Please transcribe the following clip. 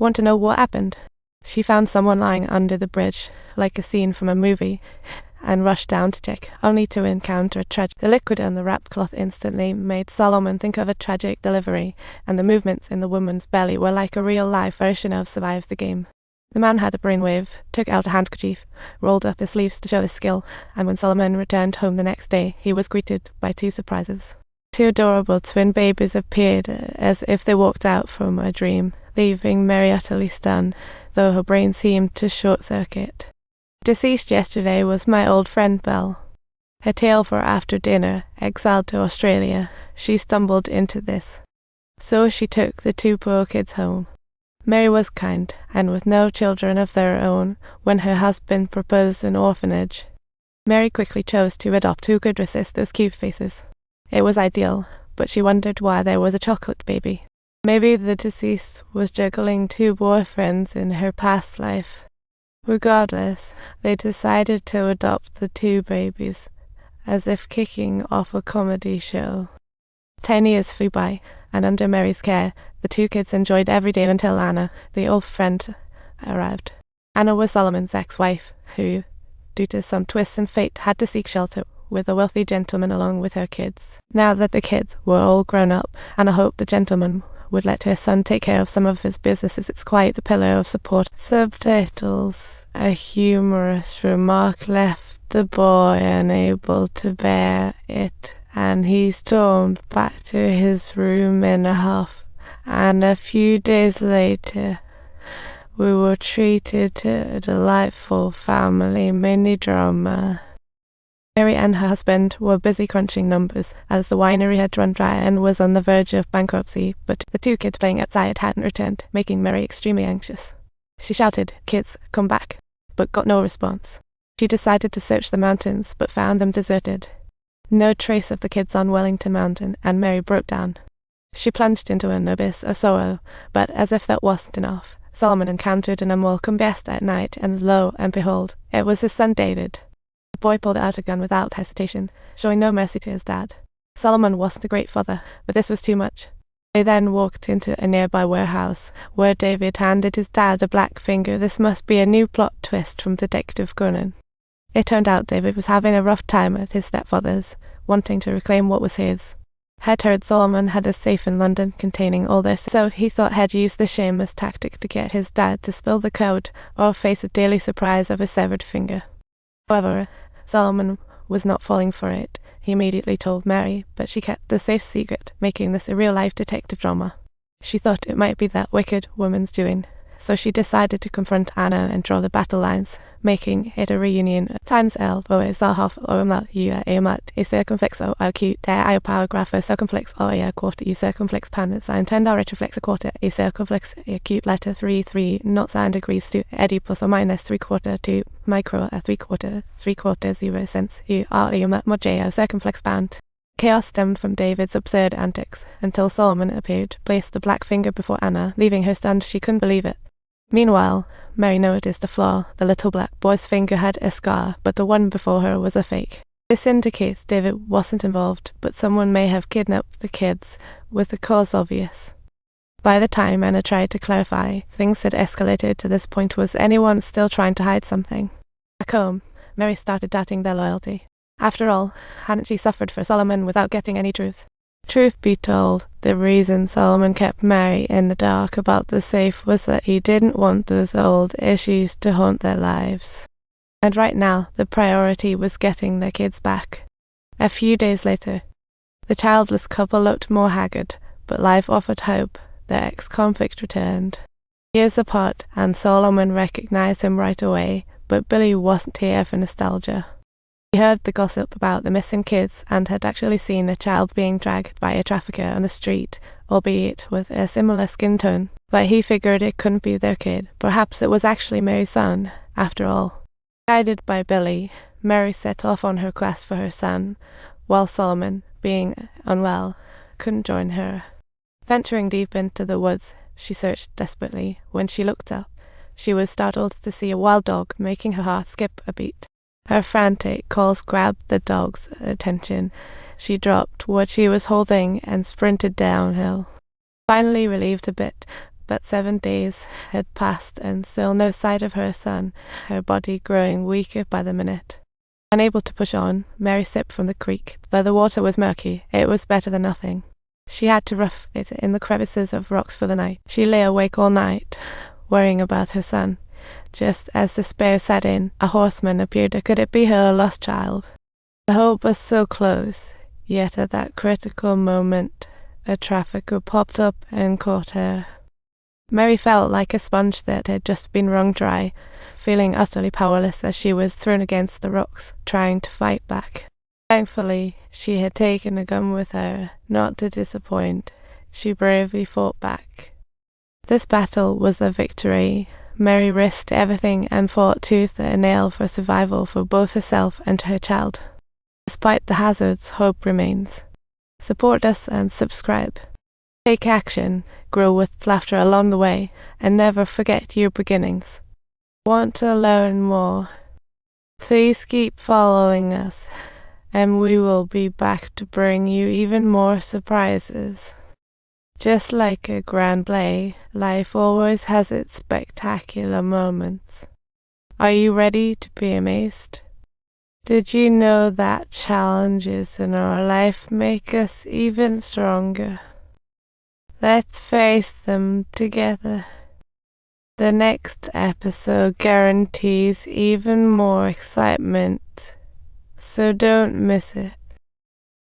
Want to know what happened? She found someone lying under the bridge, like a scene from a movie, and rushed down to check, only to encounter a tragedy. The liquid in the wrapped cloth instantly made Solomon think of a tragic delivery, and the movements in the woman's belly were like a real-life version of Survive the Game. The man had a brainwave, took out a handkerchief, rolled up his sleeves to show his skill, and when Solomon returned home the next day, he was greeted by two surprises. Two adorable twin babies appeared as if they walked out from a dream, leaving Mary utterly stunned, though her brain seemed to short-circuit. Deceased yesterday was my old friend Belle. Her tale for after dinner, exiled to Australia, she stumbled into this. So she took the two poor kids home. Mary was kind, and with no children of their own, when her husband proposed an orphanage, Mary quickly chose to adopt. Who could resist those cute faces? It was ideal, but she wondered why there was a chocolate baby. Maybe the deceased was juggling two boyfriends in her past life. Regardless, they decided to adopt the two babies, as if kicking off a comedy show. 10 years flew by, and under Mary's care, the two kids enjoyed every day until Anna, the old friend, arrived. Anna was Solomon's ex-wife, who, due to some twists in fate, had to seek shelter with a wealthy gentleman along with her kids. Now that the kids were all grown up, Anna hoped the gentleman would let her son take care of some of his businesses. It's quite the pillar of support. Subtitles. A humorous remark left the boy unable to bear it, and he stormed back to his room in a huff. And a few days later, we were treated to a delightful family mini-drama. Mary and her husband were busy crunching numbers, as the winery had run dry and was on the verge of bankruptcy, but the two kids playing outside hadn't returned, making Mary extremely anxious. She shouted, "Kids, come back," but got no response. She decided to search the mountains, but found them deserted. No trace of the kids on Wellington Mountain, and Mary broke down. She plunged into an abyss of sorrow, but as if that wasn't enough, Solomon encountered an unwelcome guest at night, and lo and behold, it was his son David. The boy pulled out a gun without hesitation, showing no mercy to his dad. Solomon wasn't a great father, but this was too much. They then walked into a nearby warehouse, where David handed his dad a black finger. This must be a new plot twist from Detective Conan. It turned out David was having a rough time at his stepfather's, wanting to reclaim what was his. Had heard Solomon had a safe in London containing all this, so he thought he'd use the shameless tactic to get his dad to spill the code or face a daily surprise of a severed finger. However, Solomon was not falling for it. He immediately told Mary, but she kept the safe secret, making this a real-life detective drama. She thought it might be that wicked woman's doing, so she decided to confront Anna and draw the battle lines, making it a reunion. Times L, o is a half o mat, u a mat, a circumflex o acute, der I paragraph a circumflex o a quarter, e circumflex pan, sign 10 retroflex a quarter, a circumflex acute letter 3 not sign degrees to eddy plus or minus 3/4 to micro a 3/4 0 cents, u r e mat mod j a circumflex band. Chaos stemmed from David's absurd antics, until Solomon appeared, placed the black finger before Anna, leaving her stunned. She couldn't believe it. Meanwhile, Mary noticed a flaw. The little black boy's finger had a scar, but the one before her was a fake. This indicates David wasn't involved, but someone may have kidnapped the kids, with the cause obvious. By the time Anna tried to clarify, things had escalated to this point. Was anyone still trying to hide something? Back home, Mary started doubting their loyalty. After all, hadn't she suffered for Solomon without getting any truth? Truth be told, the reason Solomon kept Mary in the dark about the safe was that he didn't want those old issues to haunt their lives. And right now, the priority was getting their kids back. A few days later, the childless couple looked more haggard, but life offered hope. Their ex-convict returned. Years apart, and Solomon recognized him right away, but Billy wasn't here for nostalgia. He heard the gossip about the missing kids and had actually seen a child being dragged by a trafficker on the street, albeit with a similar skin tone. But he figured it couldn't be their kid. Perhaps it was actually Mary's son, after all. Guided by Billy, Mary set off on her quest for her son, while Solomon, being unwell, couldn't join her. Venturing deep into the woods, she searched desperately. When she looked up, she was startled to see a wild dog, making her heart skip a beat. Her frantic calls grabbed the dog's attention. She dropped what she was holding and sprinted downhill. Finally relieved a bit, But 7 days had passed and still no sight of her son, her body growing weaker by the minute. Unable to push on, Mary sipped from the creek. Though the water was murky, it was better than nothing. She had to rough it in the crevices of rocks for the night. She lay awake all night, worrying about her son. Just as despair set in, a horseman appeared. Could it be her lost child? The hope was so close, yet at that critical moment, a trafficker popped up and caught her. Mary felt like a sponge that had just been wrung dry, feeling utterly powerless as she was thrown against the rocks, trying to fight back. Thankfully, she had taken a gun with her, not to disappoint. She bravely fought back. This battle was a victory. Mary risked everything and fought tooth and nail for survival for both herself and her child. Despite the hazards, hope remains. Support us and subscribe. Take action, grow with laughter along the way, and never forget your beginnings. Want to learn more? Please keep following us, and we will be back to bring you even more surprises. Just like a grand play, life always has its spectacular moments. Are you ready to be amazed? Did you know that challenges in our life make us even stronger? Let's face them together. The next episode guarantees even more excitement, so don't miss it.